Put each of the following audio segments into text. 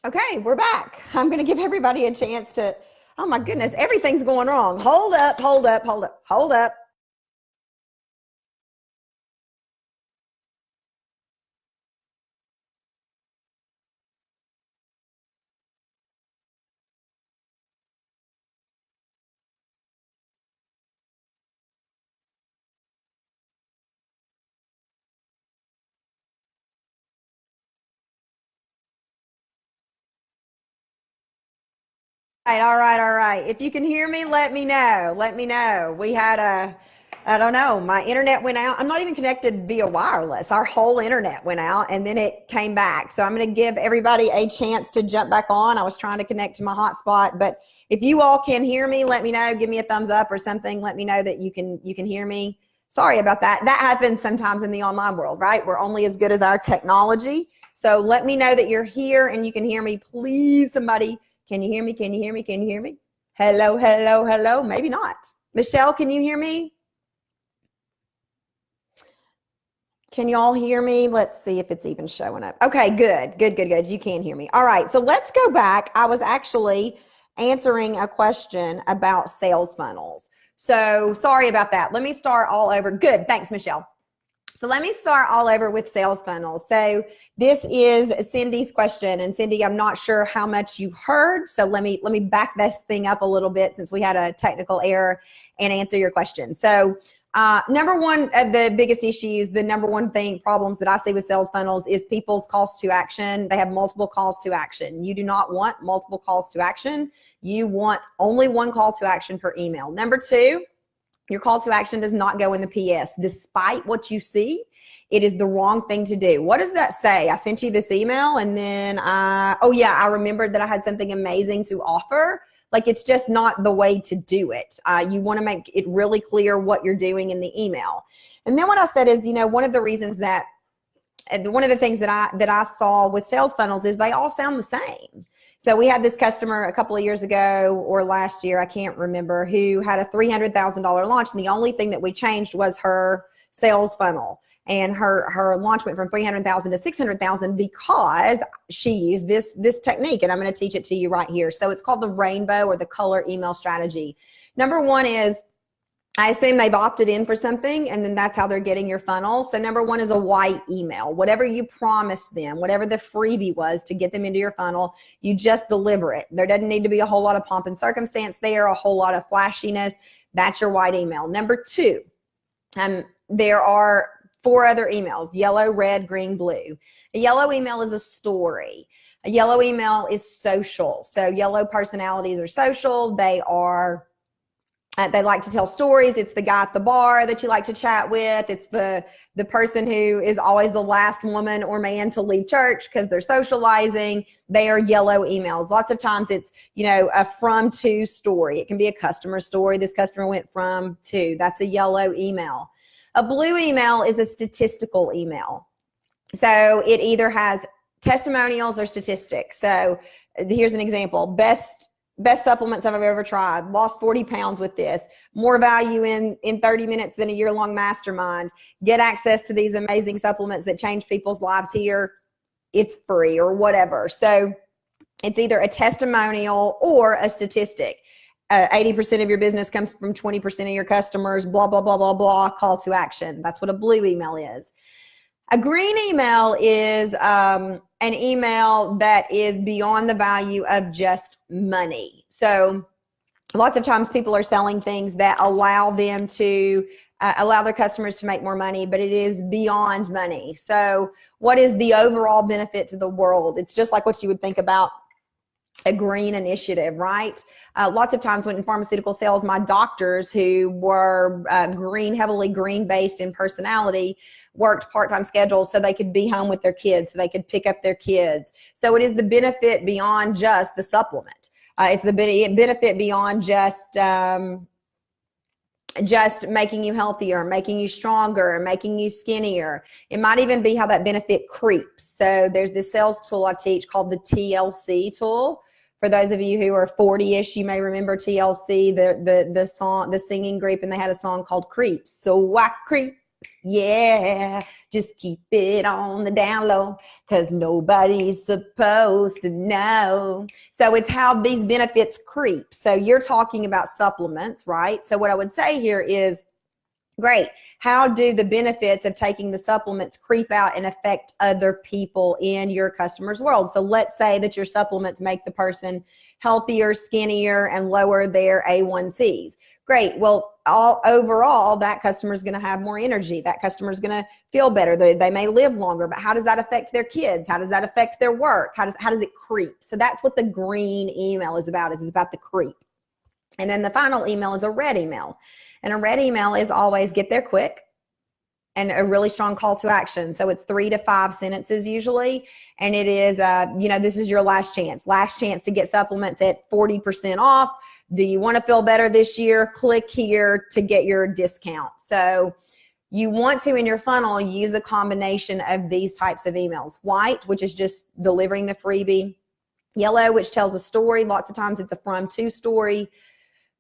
Okay, we're back. I'm going to give everybody a chance to, oh my goodness, everything's going wrong. Hold up, hold up, hold up, hold up. All right, all right. If you can hear me, let me know. Let me know. We had I don't know, my internet went out. I'm not even connected via wireless. Our whole internet went out and then it came back. So I'm going to give everybody a chance to jump back on. I was trying to connect to my hotspot, but if you all can hear me, let me know. Give me a thumbs up or something. Let me know that you can hear me. Sorry about that. That happens sometimes in the online world, right? We're only as good as our technology. So let me know that you're here and you can hear me. Please, somebody. Can you hear me? Can you hear me? Can you hear me? Hello, hello, hello. Maybe not. Michelle, can you hear me? Can you all hear me? Let's see if it's even showing up. Okay, good, good, good, good. You can hear me. All right, so let's go back. I was actually answering a question about sales funnels. So sorry about that. Let me start all over. Good, thanks, Michelle. So let me start all over with sales funnels. So this is Cindy's question. And Cindy, I'm not sure how much you heard. So let me back this thing up a little bit since we had a technical error and answer your question. So number one of the biggest issues, the number one thing, problems that I see with sales funnels is people's calls to action. They have multiple calls to action. You do not want multiple calls to action. You want only one call to action per email. Number two, your call to action does not go in the PS. Despite what you see, it is the wrong thing to do. What does that say? I sent you this email and then oh yeah, I remembered that I had something amazing to offer. Like, it's just not the way to do it. You want to make it really clear what you're doing in the email. And then what I said is, one of the reasons that, one of the things that I saw with sales funnels is they all sound the same. So we had this customer a couple of years ago or last year, I can't remember, who had a $300,000 launch. And the only thing that we changed was her sales funnel. And her launch went from 300,000 to 600,000 because she used this technique. And I'm going to teach it to you right here. So it's called the rainbow or the color email strategy. Number one is, I assume they've opted in for something, and then that's how they're getting your funnel. So number one is a white email. Whatever you promised them, whatever the freebie was to get them into your funnel, you just deliver it. There doesn't need to be a whole lot of pomp and circumstance there, a whole lot of flashiness. That's your white email. Number two, there are 4 other emails: yellow, red, green, blue. A yellow email is a story. A yellow email is social. So yellow personalities are social. They like to tell stories. It's the guy at the bar that you like to chat with. It's the person who is always the last woman or man to leave church because they're socializing. They are yellow emails. Lots of times it's, a from to story. It can be a customer story. This customer went from to. That's a yellow email. A blue email is a statistical email. So it either has testimonials or statistics. So here's an example. Best supplements I've ever tried. Lost 40 pounds with this. More value in 30 minutes than a year-long mastermind. Get access to these amazing supplements that change people's lives here. It's free or whatever. So it's either a testimonial or a statistic. 80% of your business comes from 20% of your customers, blah, blah, blah, blah, blah, call to action. That's what a blue email is. A green email is an email that is beyond the value of just money. So lots of times people are selling things that allow them to allow their customers to make more money, but it is beyond money. So what is the overall benefit to the world? It's just like what you would think about a green initiative, right? Lots of times when in pharmaceutical sales, my doctors who were heavily green based in personality, worked part-time schedules so they could be home with their kids, so they could pick up their kids. So it is the benefit beyond just the supplement. It's the benefit beyond just making you healthier, making you stronger, making you skinnier. It might even be how that benefit creeps. So there's this sales tool I teach called the TLC tool. For those of you who are 40-ish, you may remember TLC, the song, the singing group, and they had a song called Creeps. So I creep Yeah, just keep it on the down low because nobody's supposed to know. So it's how these benefits creep. So you're talking about supplements, right? So what I would say here is, great. How do the benefits of taking the supplements creep out and affect other people in your customer's world? So let's say that your supplements make the person healthier, skinnier, and lower their A1Cs. Great. Well, overall, that customer is going to have more energy. That customer is going to feel better. They may live longer, but how does that affect their kids? How does that affect their work? How does it creep? So that's what the green email is about. It's about the creep. And then the final email is a red email. And a red email is always get there quick and a really strong call to action. So it's 3 to 5 sentences usually. And it is, this is your last chance to get supplements at 40% off. Do you want to feel better this year? Click here to get your discount. So you want to, in your funnel, use a combination of these types of emails. White, which is just delivering the freebie. Yellow, which tells a story. Lots of times it's a from to story.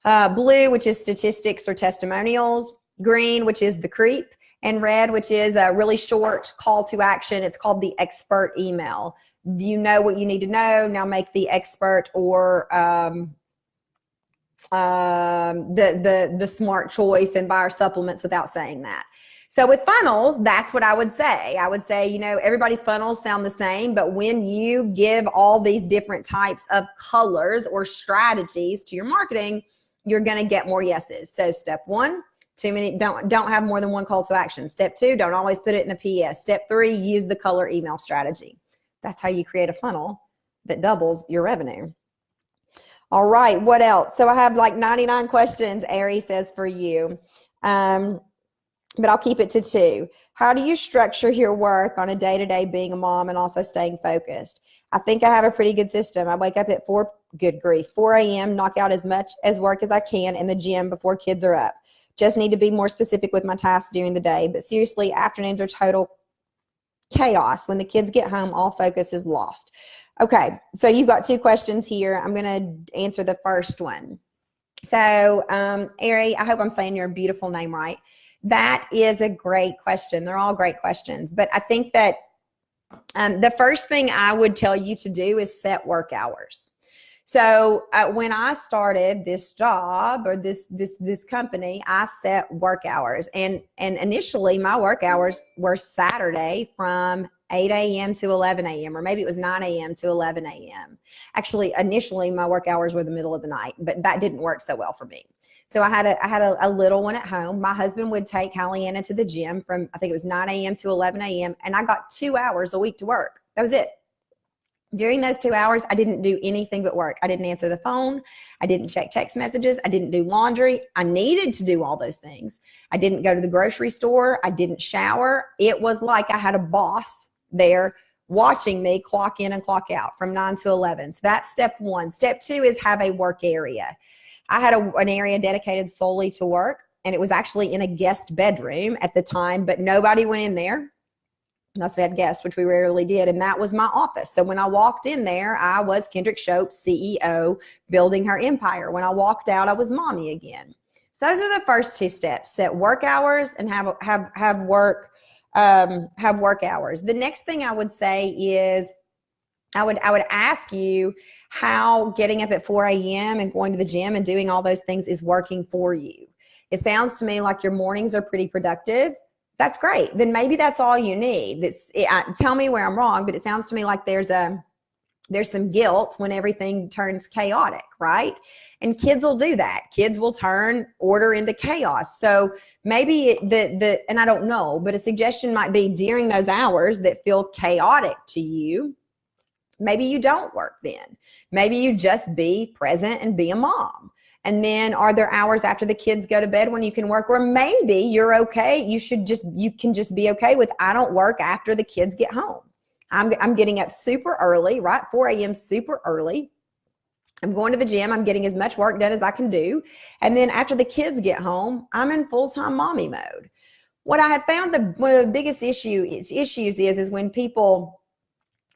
Blue, which is statistics or testimonials. Green, which is the creep. And red, which is a really short call to action. It's called the expert email. You know what you need to know. Now make the expert or the smart choice and buy our supplements without saying that. So with funnels, that's what I would say. I would say, everybody's funnels sound the same, but when you give all these different types of colors or strategies to your marketing, you're going to get more yeses. So step 1, don't have more than one call to action. Step 2, don't always put it in a PS. Step 3, use the color email strategy. That's how you create a funnel that doubles your revenue. All right, what else? So I have like 99 questions, Ari says, for you. But I'll keep it to 2. How do you structure your work on a day-to-day being a mom and also staying focused? I think I have a pretty good system. I wake up at 4 a.m., knock out as much as work as I can in the gym before kids are up. Just need to be more specific with my tasks during the day. But seriously, afternoons are total chaos. When the kids get home, all focus is lost. Okay, so you've got 2 questions here. I'm going to answer the first one. So, Ari, I hope I'm saying your beautiful name right. That is a great question. They're all great questions. But I think that the first thing I would tell you to do is set work hours. So when I started this job or this company, I set work hours. And initially my work hours were Saturday from 8 a.m. to 11 a.m. or maybe it was 9 a.m. to 11 a.m. Actually, initially my work hours were the middle of the night, but that didn't work so well for me. So I had a little one at home. My husband would take Hallianna to the gym from, I think it was 9 a.m. to 11 a.m. And I got 2 hours a week to work. That was it. During those 2 hours, I didn't do anything but work. I didn't answer the phone. I didn't check text messages. I didn't do laundry. I needed to do all those things. I didn't go to the grocery store. I didn't shower. It was like I had a boss there watching me clock in and clock out from 9 to 11. So that's step 1. Step 2 is have a work area. I had an area dedicated solely to work, and it was actually in a guest bedroom at the time, but nobody went in there unless we had guests, which we rarely did, and that was my office. So when I walked in there, I was Kendrick Shope, CEO, building her empire. When I walked out, I was mommy again. So those are the first 2 steps: set work hours and have work hours. The next thing I would say is I would ask you how getting up at 4 a.m. and going to the gym and doing all those things is working for you. It sounds to me like your mornings are pretty productive. That's great. Then maybe that's all you need. Tell me where I'm wrong, but it sounds to me like there's some guilt when everything turns chaotic, right? And kids will do that. Kids will turn order into chaos. So maybe and I don't know, but a suggestion might be during those hours that feel chaotic to you, maybe you don't work then. Maybe you just be present and be a mom. And then are there hours after the kids go to bed when you can work? Or maybe you're okay. You can just be okay with, I don't work after the kids get home. I'm getting up super early, right? 4 a.m. super early. I'm going to the gym. I'm getting as much work done as I can do. And then after the kids get home, I'm in full-time mommy mode. What I have found one of the biggest issues is when people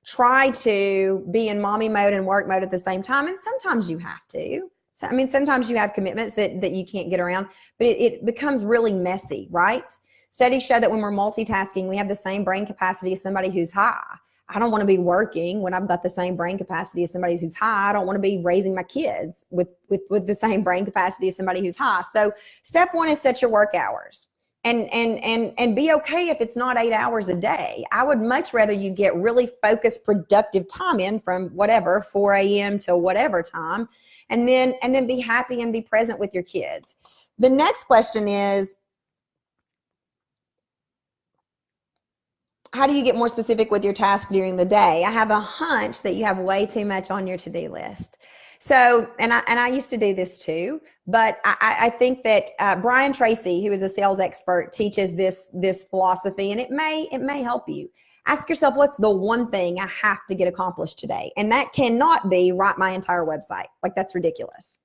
try to be in mommy mode and work mode at the same time. And sometimes you have to. So, sometimes you have commitments that you can't get around, but it becomes really messy, right? Studies show that when we're multitasking, we have the same brain capacity as somebody who's high. I don't want to be working when I've got the same brain capacity as somebody who's high. I don't want to be raising my kids with the same brain capacity as somebody who's high. So step one is set your work hours. And be okay if it's not 8 hours a day. I would much rather you get really focused, productive time in from whatever, 4 a.m. to whatever time, and then be happy and be present with your kids. The next question is, how do you get more specific with your task during the day? I have a hunch that you have way too much on your to-do list. So, and I used to do this too, but I think that Brian Tracy, who is a sales expert, teaches this philosophy, and it may help you. Ask yourself, what's the one thing I have to get accomplished today? And that cannot be write my entire website. Like, that's ridiculous.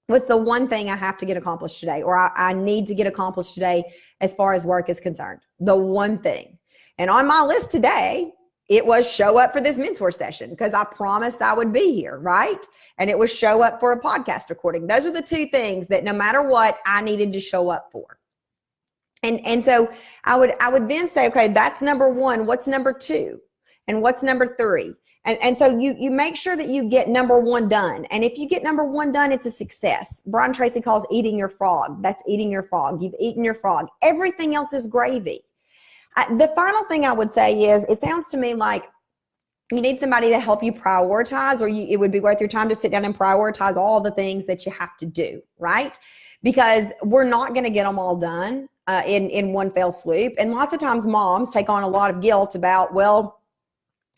What's the one thing I have to get accomplished today, or I need to get accomplished today as far as work is concerned? The one thing. And on my list today, it was show up for this mentor session because I promised I would be here, right? And it was show up for a podcast recording. Those are the two things that no matter what, I needed to show up for. And so I would then say, okay, that's number one. What's number two? And what's number three? And so you make sure that you get number one done. And if you get number one done, it's a success. Brian Tracy calls eating your frog. That's eating your frog. You've eaten your frog. Everything else is gravy. The final thing I would say is, it sounds to me like you need somebody to help you prioritize, or it would be worth your time to sit down and prioritize all the things that you have to do, right? Because we're not going to get them all done in one fell swoop. And lots of times moms take on a lot of guilt about, well,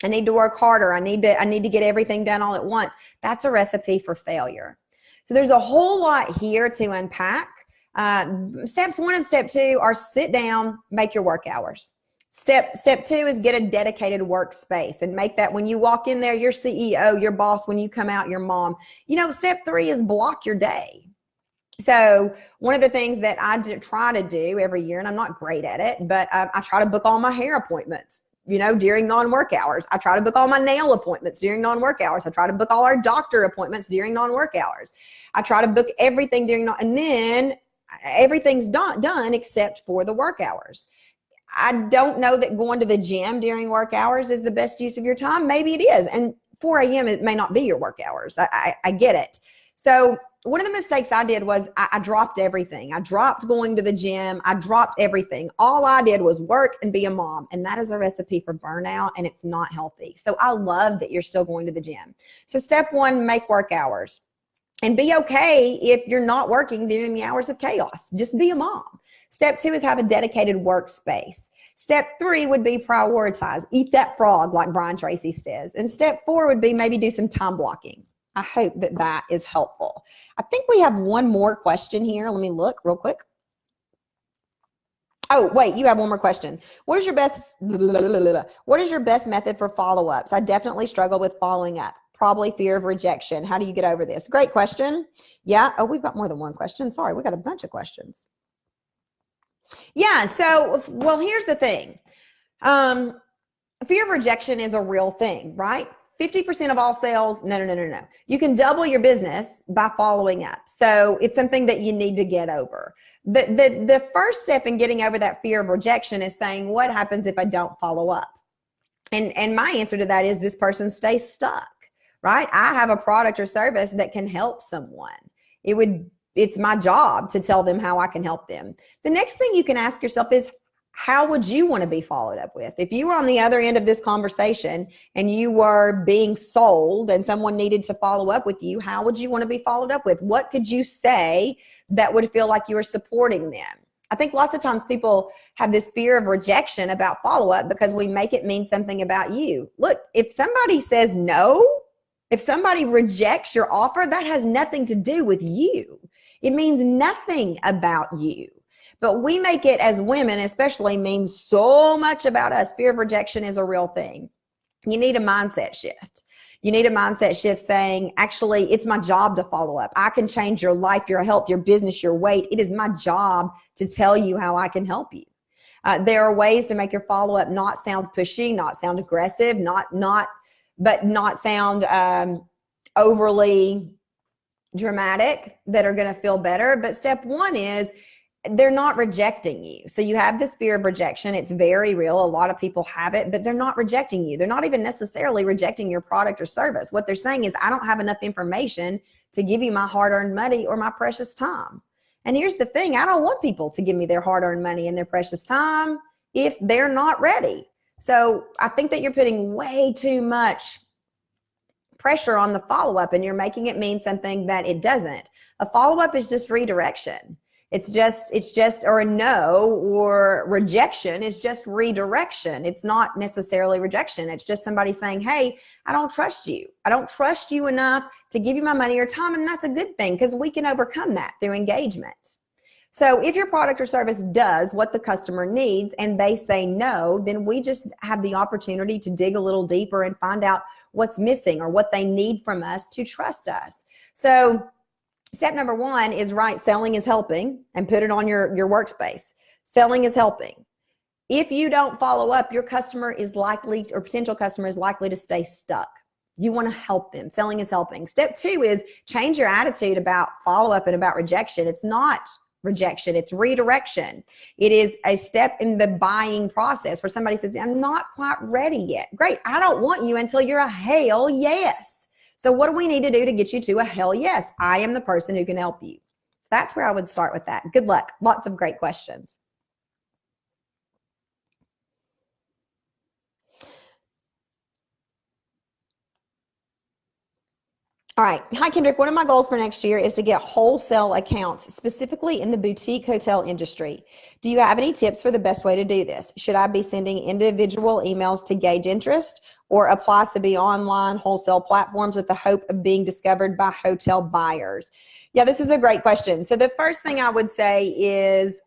I need to work harder. I need to get everything done all at once. That's a recipe for failure. So there's a whole lot here to unpack. Steps one and step two are sit down, make your work hours. Step two is get a dedicated workspace and make that when you walk in there, your CEO, your boss, when you come out, your mom. Step three is block your day. So one of the things that I try to do every year, and I'm not great at it, but I try to book all my hair appointments, during non-work hours. I try to book all my nail appointments during non-work hours. I try to book all our doctor appointments during non-work hours. I try to book everything and then everything's done except for the work hours. I don't know that going to the gym during work hours is the best use of your time. Maybe it is. And 4 a.m. it may not be your work hours. I get it. So one of the mistakes I did was I dropped everything. I dropped going to the gym. I dropped everything. All I did was work and be a mom. And that is a recipe for burnout, and it's not healthy. So I love that you're still going to the gym. So step one, make work hours. And be okay if you're not working during the hours of chaos. Just be a mom. Step two is have a dedicated workspace. Step three would be prioritize. Eat that frog, like Brian Tracy says. And step four would be maybe do some time blocking. I hope that is helpful. I think we have one more question here. Let me look real quick. Oh, wait, you have one more question. What is your best method for follow-ups? I definitely struggle with following up. Probably fear of rejection. How do you get over this? Great question. Yeah. Oh, we've got more than one question. Sorry, we got a bunch of questions. Yeah. So, well, here's the thing. Fear of rejection is a real thing, right? 50% of all sales. No. You can double your business by following up. So it's something that you need to get over. The first step in getting over that fear of rejection is saying, what happens if I don't follow up? And my answer to that is this person stays stuck. Right? I have a product or service that can help someone. It's my job to tell them how I can help them. The next thing you can ask yourself is, how would you want to be followed up with? If you were on the other end of this conversation and you were being sold and someone needed to follow up with you, how would you want to be followed up with? What could you say that would feel like you were supporting them? I think lots of times people have this fear of rejection about follow-up because we make it mean something about you. Look, if somebody says no, if somebody rejects your offer, that has nothing to do with you. It means nothing about you. But we make it, as women especially, means so much about us. Fear of rejection is a real thing. You need a mindset shift. You need a mindset shift saying, actually, it's my job to follow up. I can change your life, your health, your business, your weight. It is my job to tell you how I can help you. There are ways to make your follow-up not sound pushy, not sound aggressive, but not sound overly dramatic, that are going to feel better. But step one is they're not rejecting you. So you have this fear of rejection. It's very real. A lot of people have it, but they're not rejecting you. They're not even necessarily rejecting your product or service. What they're saying is, I don't have enough information to give you my hard-earned money or my precious time. And here's the thing, I don't want people to give me their hard-earned money and their precious time if they're not ready. So I think that you're putting way too much pressure on the follow-up, and you're making it mean something that it doesn't. A follow-up is just redirection. It's just, or a no or rejection is just redirection. It's not necessarily rejection. It's just somebody saying, hey, I don't trust you. I don't trust you enough to give you my money or time. And that's a good thing, because we can overcome that through engagement. So if your product or service does what the customer needs and they say no, then we just have the opportunity to dig a little deeper and find out what's missing or what they need from us to trust us. So step number one is write selling is helping and put it on your workspace. Selling is helping. If you don't follow up, your customer is likely, or potential customer is likely, to stay stuck. You want to help them. Selling is helping. Step two is change your attitude about follow-up and about rejection. It's not rejection, it's redirection. It is a step in the buying process where somebody says, I'm not quite ready yet. Great, I don't want you until you're a hell yes. So what do we need to do to get you to a hell yes? I am the person who can help you. So that's where I would start with that. Good luck. Lots of great questions. All right. Hi, Kendrick. One of my goals for next year is to get wholesale accounts, specifically in the boutique hotel industry. Do you have any tips for the best way to do this? Should I be sending individual emails to gauge interest, or apply to be online wholesale platforms with the hope of being discovered by hotel buyers? Yeah, this is a great question. So the first thing I would say is,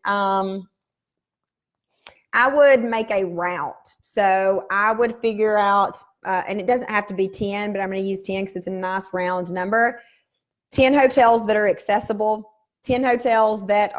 I would make a route. So I would figure out, and it doesn't have to be 10, but I'm going to use 10 because it's a nice round number. 10 hotels that are accessible, 10 hotels that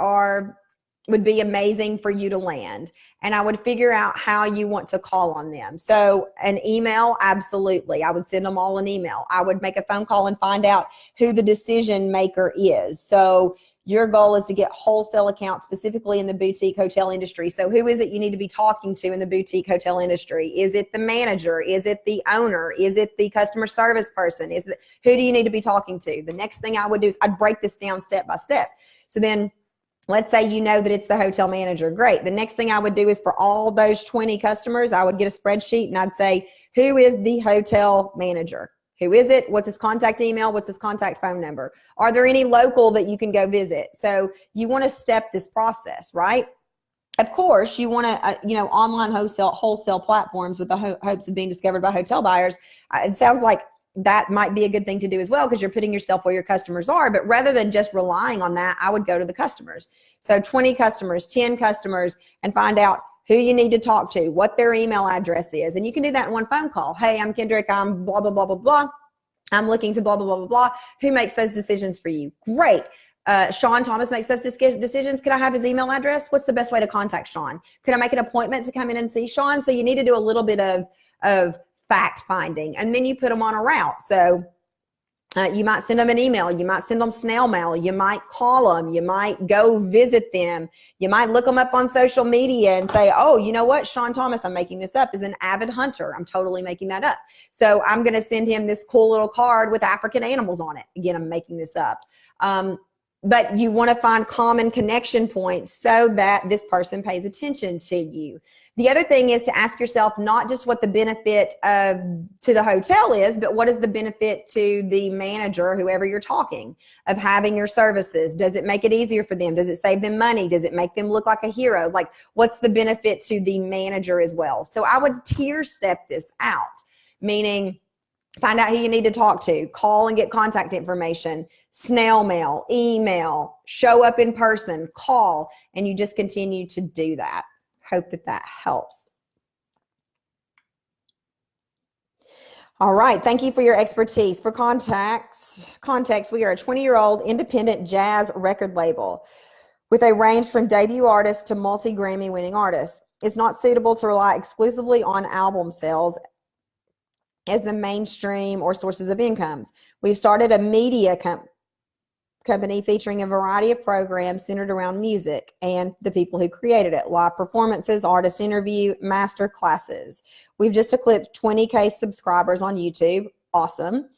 would be amazing for you to land. And I would figure out how you want to call on them. So an email, absolutely. I would send them all an email. I would make a phone call and find out who the decision maker is. So your goal is to get wholesale accounts, specifically in the boutique hotel industry. So who is it you need to be talking to in the boutique hotel industry? Is it the manager? Is it the owner? Is it the customer service person? Who do you need to be talking to? The next thing I would do is I'd break this down step by step. So then let's say you know that it's the hotel manager. Great. The next thing I would do is, for all those 20 customers, I would get a spreadsheet and I'd say, who is the hotel manager? Who is it? What's his contact email? What's his contact phone number? Are there any local that you can go visit? So you want to step this process, right? Of course, you want to, online wholesale platforms with the hopes of being discovered by hotel buyers. It sounds like that might be a good thing to do as well, because you're putting yourself where your customers are. But rather than just relying on that, I would go to the customers. So 20 customers, 10 customers, and find out who you need to talk to, what their email address is. And you can do that in one phone call. Hey, I'm Kendrick. I'm blah, blah, blah, blah, blah. I'm looking to blah, blah, blah, blah, blah. Who makes those decisions for you? Great. AkaShawnThomas makes those decisions. Could I have his email address? What's the best way to contact Shawn? Could I make an appointment to come in and see Shawn? So you need to do a little bit of fact finding, and then you put them on a route. So you might send them an email. You might send them snail mail. You might call them. You might go visit them. You might look them up on social media and say, oh, you know what? AkaShawnThomas, I'm making this up, is an avid hunter. I'm totally making that up. So I'm going to send him this cool little card with African animals on it. Again, I'm making this up. But you want to find common connection points so that this person pays attention to you. The other thing is to ask yourself not just what the benefit to the hotel is, but what is the benefit to the manager, whoever you're talking, of having your services? Does it make it easier for them? Does it save them money? Does it make them look like a hero? Like, what's the benefit to the manager as well? So I would tier step this out, meaning find out who you need to talk to, call and get contact information, snail mail, email, show up in person, call, and you just continue to do that. Hope that helps. All right, thank you for your expertise. For context, we are a 20-year-old independent jazz record label with a range from debut artists to multi-Grammy winning artists. It's not suitable to rely exclusively on album sales as the mainstream or sources of incomes. We've started a media company featuring a variety of programs centered around music and the people who created it. Live performances, artist interview, master classes. We've just eclipsed 20K subscribers on YouTube. Awesome.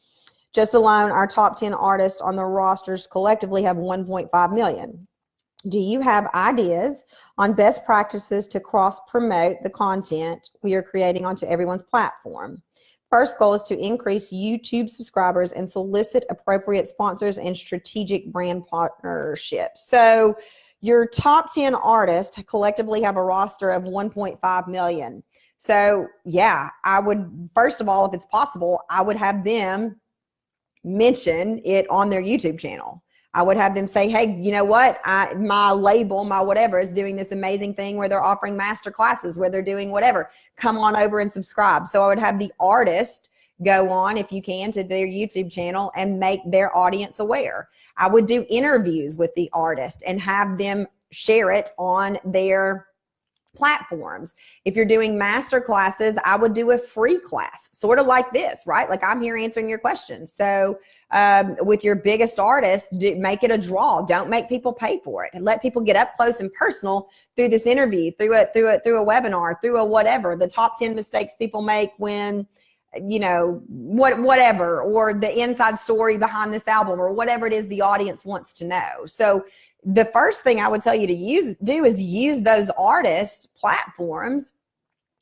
Just alone, our top 10 artists on the rosters collectively have 1.5 million. Do you have ideas on best practices to cross-promote the content we are creating onto everyone's platform? First goal is to increase YouTube subscribers and solicit appropriate sponsors and strategic brand partnerships. So your top 10 artists collectively have a roster of 1.5 million. So yeah, I would, first of all, if it's possible, I would have them mention it on their YouTube channel. I would have them say, hey, you know what? My label, my whatever is doing this amazing thing where they're offering master classes, where they're doing whatever. Come on over and subscribe. So I would have the artist go on, if you can, to their YouTube channel and make their audience aware. I would do interviews with the artist and have them share it on their platforms. If you're doing master classes, I would do a free class, sort of like this, right? Like I'm here answering your questions. So with your biggest artist, make it a draw. Don't make people pay for it, and let people get up close and personal through this interview, through a webinar, through a whatever. The top 10 mistakes people make when, you know, whatever, or the inside story behind this album, or whatever it is the audience wants to know. So the first thing I would tell you to do is use those artist platforms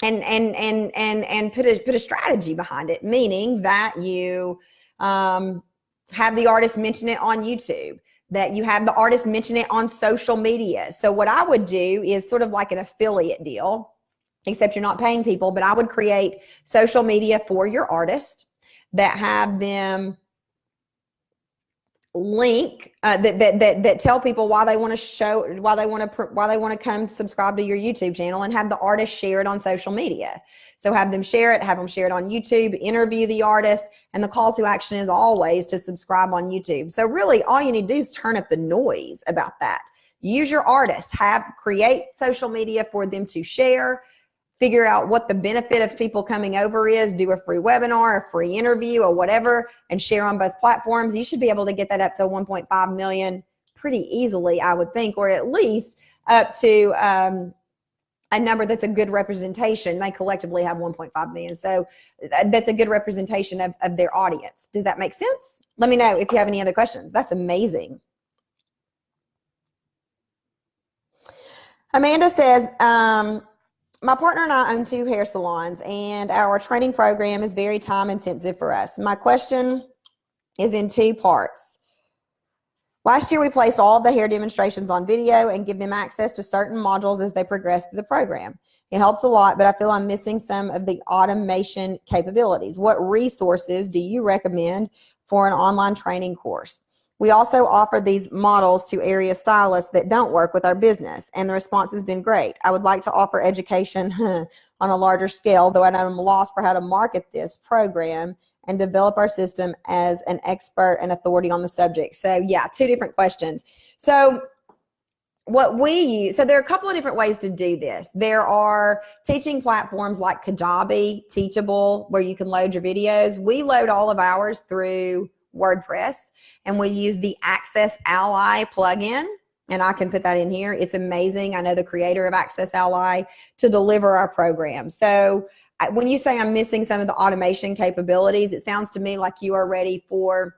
and put a strategy behind it, meaning that you have the artist mention it on YouTube, that you have the artist mention it on social media. So what I would do is sort of like an affiliate deal, except you're not paying people, but I would create social media for your artist that have them link that tell people why they want to come subscribe to your YouTube channel, and have the artist share it on social media. So have them share it, have them share it on YouTube, interview the artist, and the call to action is always to subscribe on YouTube. So really all you need to do is turn up the noise about that. Use your artist, create social media for them to share. Figure out what the benefit of people coming over is, do a free webinar, a free interview, or whatever, and share on both platforms. You should be able to get that up to 1.5 million pretty easily, I would think, or at least up to a number that's a good representation. They collectively have 1.5 million. So that's a good representation of their audience. Does that make sense? Let me know if you have any other questions. That's amazing. Amanda says, my partner and I own 2 hair salons, and our training program is very time intensive for us. My question is in 2 parts. Last year, we placed all of the hair demonstrations on video and give them access to certain modules as they progress through the program. It helps a lot, but I feel I'm missing some of the automation capabilities. What resources do you recommend for an online training course? We also offer these models to area stylists that don't work with our business, and the response has been great. I would like to offer education on a larger scale, though I'm lost for how to market this program and develop our system as an expert and authority on the subject. So yeah, 2 different questions. So what we use, so there are a couple of different ways to do this. There are teaching platforms like Kajabi, Teachable, where you can load your videos. We load all of ours through WordPress, and we use the Access Ally plugin, and I can put that in here. It's amazing. I know the creator of Access Ally to deliver our program. So when you say I'm missing some of the automation capabilities, it sounds to me like you are ready for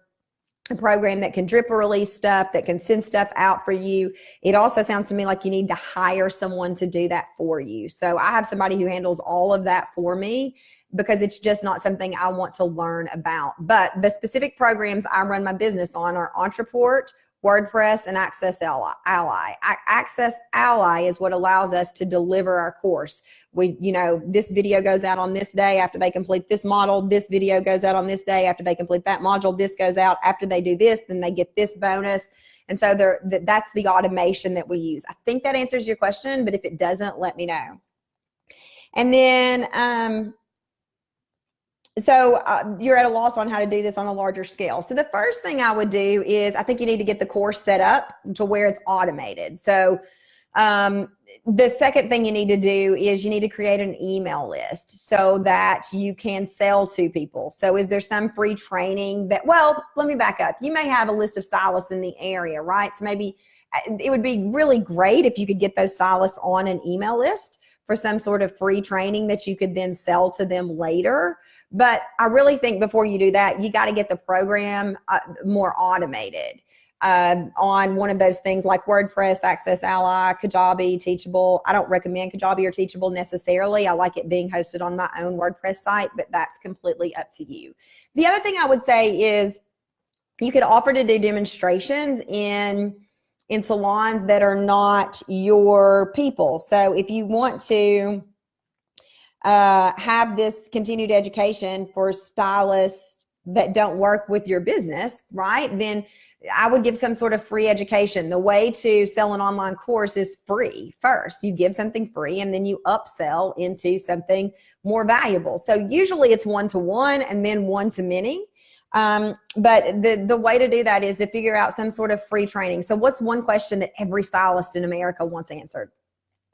a program that can drip or release stuff, that can send stuff out for you. It also sounds to me like you need to hire someone to do that for you. So I have somebody who handles all of that for me, because it's just not something I want to learn about. But the specific programs I run my business on are Entreport, WordPress, and Access Ally. Access Ally is what allows us to deliver our course. This video goes out on this day after they complete this model. This video goes out on this day after they complete that module. This goes out after they do this, then they get this bonus. And so that's the automation that we use. I think that answers your question, but if it doesn't, let me know. And then, so you're at a loss on how to do this on a larger scale. So the first thing I would do is, I think you need to get the course set up to where it's automated. So The second thing you need to do is you need to create an email list so that you can sell to people. So is there some free training that, well, let me back up. You may have a list of stylists in the area, right? So maybe it would be really great if you could get those stylists on an email list for some sort of free training that you could then sell to them later. But I really think before you do that, you got to get the program more automated. On one of those things like WordPress, Access Ally, Kajabi, Teachable. I don't recommend Kajabi or Teachable necessarily. I like it being hosted on my own WordPress site, but that's completely up to you. The other thing I would say is you could offer to do demonstrations in salons that are not your people. So if you want to have this continued education for stylists that don't work with your business, right? Then I would give some sort of free education. The way to sell an online course is free first. You give something free and then you upsell into something more valuable. So usually it's one-to-one and then one-to-many. But the way to do that is to figure out some sort of free training. So what's one question that every stylist in America wants answered?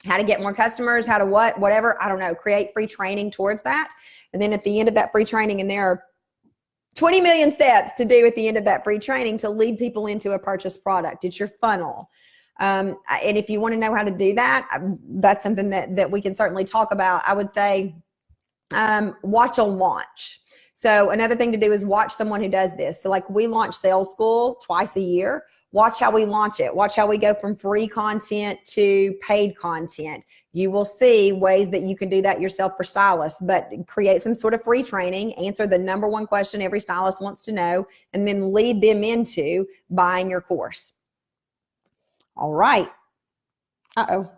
How to get more customers, how to whatever, I don't know, create free training towards that. And then at the end of that free training, and there are 20 million steps to do at the end of that free training to lead people into a purchased product. It's your funnel. And if you want to know how to do that, that's something that we can certainly talk about. I would say watch a launch. So another thing to do is watch someone who does this. So like we launch Sales School twice a year. Watch how we launch it. Watch how we go from free content to paid content. You will see ways that you can do that yourself for stylists, but create some sort of free training, answer the number one question every stylist wants to know, and then lead them into buying your course. All right. Uh-oh.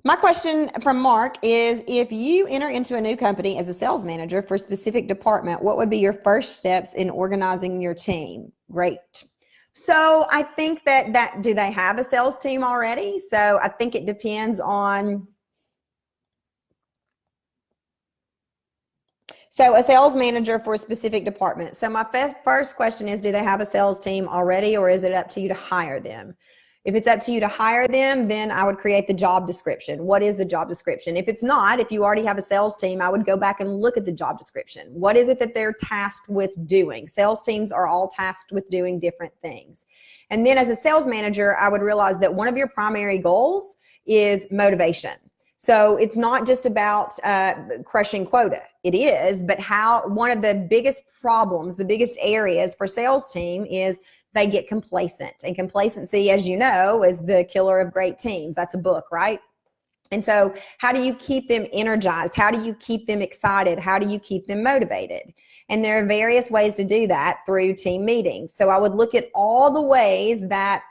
My question from Mark is, if you enter into a new company as a sales manager for a specific department, what would be your first steps in organizing your team? Great. So I think that do they have a sales team already? So I think it depends on. So a sales manager for a specific department. So my first question is, do they have a sales team already, or is it up to you to hire them? If it's up to you to hire them, then I would create the job description. What is the job description? If it's not, if you already have a sales team, I would go back and look at the job description. What is it that they're tasked with doing? Sales teams are all tasked with doing different things. And then as a sales manager, I would realize that one of your primary goals is motivation. So it's not just about crushing quota. It is, but one of the biggest problems, the biggest areas for sales team is they get complacent. And complacency, as you know, is the killer of great teams. That's a book, right? And so how do you keep them energized? How do you keep them excited? How do you keep them motivated? And there are various ways to do that through team meetings. So I would look at all the ways that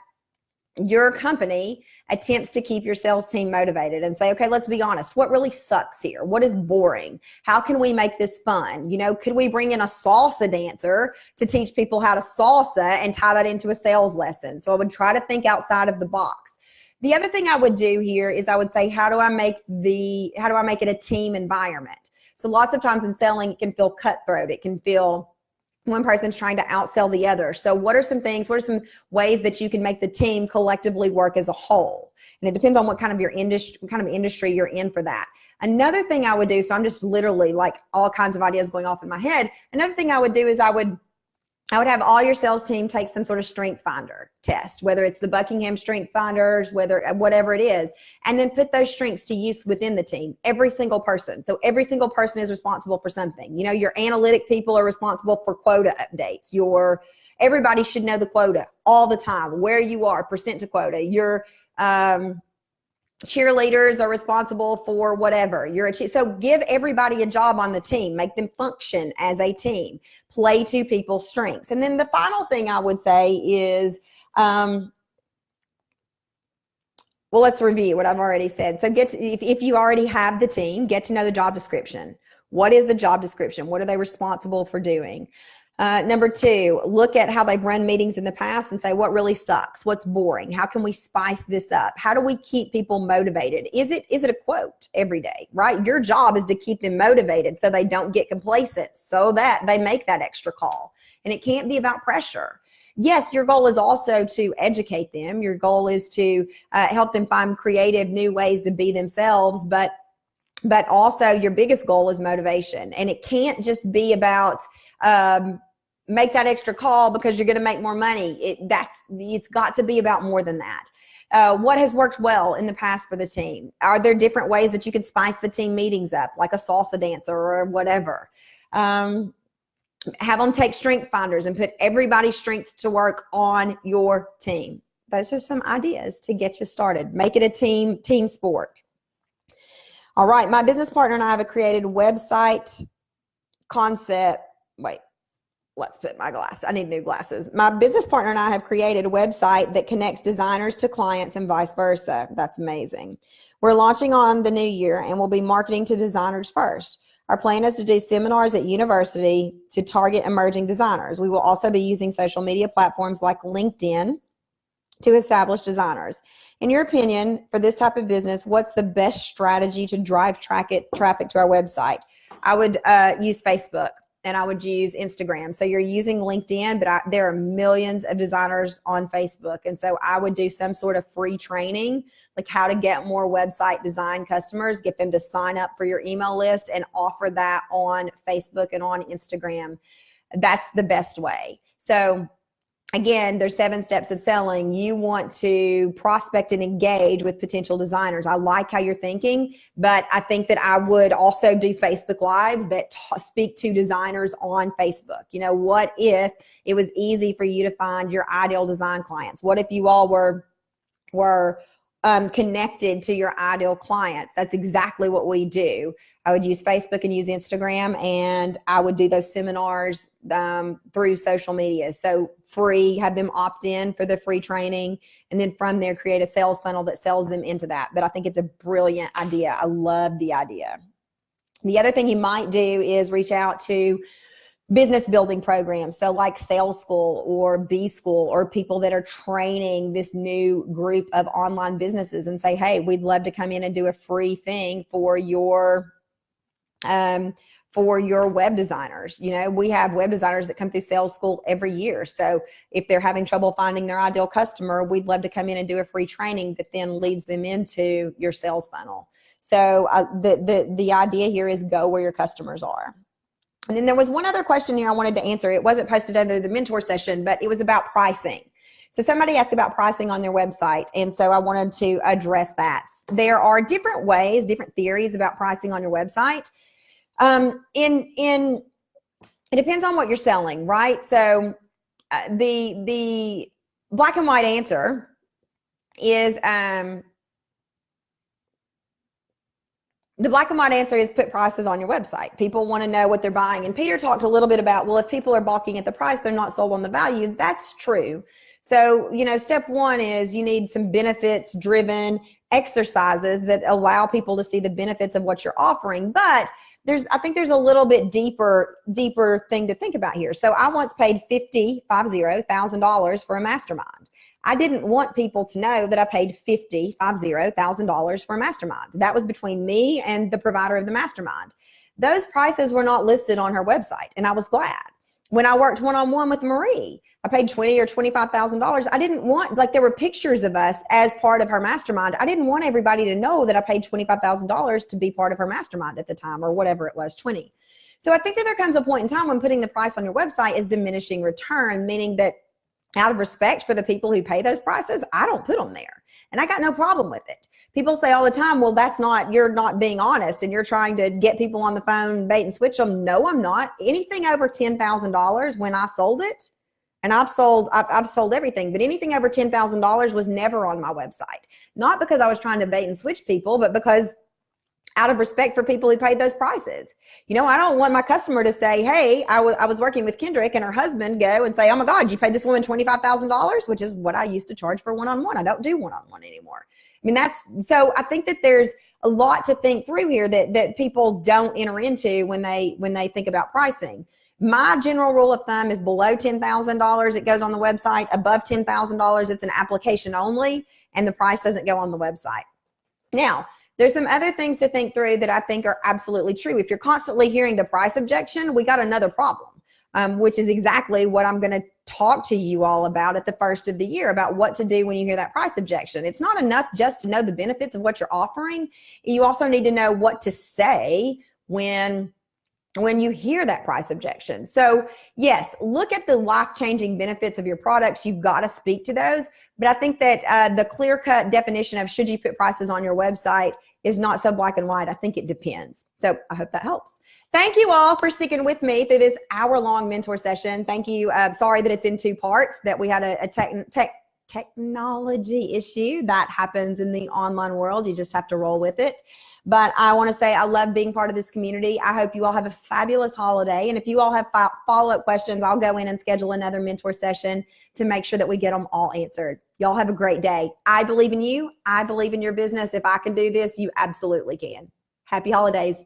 your company attempts to keep your sales team motivated and say, okay, let's be honest. What really sucks here? What is boring? How can we make this fun? You know, could we bring in a salsa dancer to teach people how to salsa and tie that into a sales lesson? So I would try to think outside of the box. The other thing I would do here is I would say, how do I make it a team environment? So lots of times in selling, it can feel cutthroat. It can feel one person's trying to outsell the other. So what are some ways that you can make the team collectively work as a whole? And it depends on what kind of industry you're in for that. Another thing I would do, so I'm just literally like all kinds of ideas going off in my head. Another thing I would do is I would have all your sales team take some sort of strength finder test, whether it's the Buckingham Strength Finders, whatever it is, and then put those strengths to use within the team, every single person. So every single person is responsible for something. You know, your analytic people are responsible for quota updates. Everybody should know the quota all the time, where you are, percent to quota. Your cheerleaders are responsible for whatever. So give everybody a job on the team, make them function as a team, play to people's strengths. And then the final thing I would say is, well, let's review what I've already said. So if you already have the team, get to know the job description. What is the job description? What are they responsible for doing? Number 2, look at how they've run meetings in the past and say, what really sucks? What's boring? How can we spice this up? How do we keep people motivated? Is it a quote every day, right? Your job is to keep them motivated so they don't get complacent, so that they make that extra call. And it can't be about pressure. Yes, your goal is also to educate them. Your goal is to help them find creative new ways to be themselves, but also your biggest goal is motivation. And it can't just be about make that extra call because you're going to make more money. It's got to be about more than that. What has worked well in the past for the team? Are there different ways that you can spice the team meetings up, like a salsa dancer or whatever? Have them take strength finders and put everybody's strengths to work on your team. Those are some ideas to get you started. Make it a team sport. All right, my business partner and I have created a website concept. Wait, let's put my glass. I need new glasses. My business partner and I have created a website that connects designers to clients and vice versa. That's amazing. We're launching on the new year and we'll be marketing to designers first. Our plan is to do seminars at university to target emerging designers. We will also be using social media platforms like LinkedIn to establish designers. In your opinion, for this type of business, what's the best strategy to drive traffic to our website? I would use Facebook and I would use Instagram. So you're using LinkedIn, but there are millions of designers on Facebook. And so I would do some sort of free training, like how to get more website design customers, get them to sign up for your email list and offer that on Facebook and on Instagram. That's the best way. So again, there's 7 steps of selling. You want to prospect and engage with potential designers. I like how you're thinking, but I think that I would also do Facebook Lives that speak to designers on Facebook. You know, what if it was easy for you to find your ideal design clients? What if you all were connected to your ideal clients? That's exactly what we do. I would use Facebook and use Instagram, and I would do those seminars through social media. So free, have them opt in for the free training, and then from there create a sales funnel that sells them into that. But I think it's a brilliant idea. I love the idea. The other thing you might do is reach out to business building programs. So like Sales School or B School, or people that are training this new group of online businesses and say, hey, we'd love to come in and do a free thing for your web designers. You know, we have web designers that come through Sales School every year. So if they're having trouble finding their ideal customer, we'd love to come in and do a free training that then leads them into your sales funnel. So the idea here is go where your customers are. And then there was one other question here I wanted to answer. It wasn't posted under the mentor session, but it was about pricing. So somebody asked about pricing on their website, and so I wanted to address that. There are different ways, different theories about pricing on your website. It depends on what you're selling, right? So the black and white answer is the black and white answer is put prices on your website. People want to know what they're buying. And Peter talked a little bit about, well, if people are balking at the price, they're not sold on the value. That's true. So, you know, step 1 is you need some benefits driven exercises that allow people to see the benefits of what you're offering. But I think there's a little bit deeper thing to think about here. So I once paid $50,000 for a mastermind. I didn't want people to know that I paid $50,000 for a mastermind. That was between me and the provider of the mastermind. Those prices were not listed on her website, and I was glad. When I worked one-on-one with Marie, I paid $20,000 or $25,000. I didn't want, like, there were pictures of us as part of her mastermind. I didn't want everybody to know that I paid $25,000 to be part of her mastermind at the time, or whatever it was, 20. So I think that there comes a point in time when putting the price on your website is diminishing return, meaning that out of respect for the people who pay those prices, I don't put them there. And I got no problem with it. People say all the time, well, you're not being honest and you're trying to get people on the phone, bait and switch them. No, I'm not. Anything over $10,000 when I sold it, and I've sold everything, but anything over $10,000 was never on my website. Not because I was trying to bait and switch people, but because out of respect for people who paid those prices. You know, I don't want my customer to say, hey, I was working with Kendrick, and her husband go and say, oh my God, you paid this woman $25,000, which is what I used to charge for one-on-one. I don't do one-on-one anymore. I mean, so I think that there's a lot to think through here that people don't enter into when they think about pricing. My general rule of thumb is below $10,000, it goes on the website. Above $10,000, it's an application only, and the price doesn't go on the website. Now, there's some other things to think through that I think are absolutely true. If you're constantly hearing the price objection, we got another problem, which is exactly what I'm going to talk to you all about at the first of the year, about what to do when you hear that price objection. It's not enough just to know the benefits of what you're offering. You also need to know what to say when you hear that price objection. So yes, look at the life-changing benefits of your products. You've got to speak to those. But I think that the clear-cut definition of should you put prices on your website is not so black and white. I think it depends. So I hope that helps. Thank you all for sticking with me through this hour-long mentor session. Thank you. Sorry that it's in two parts, that we had a technology issue. That happens in the online world. You just have to roll with it. But I want to say I love being part of this community. I hope you all have a fabulous holiday. And if you all have follow-up questions, I'll go in and schedule another mentor session to make sure that we get them all answered. Y'all have a great day. I believe in you. I believe in your business. If I can do this, you absolutely can. Happy holidays.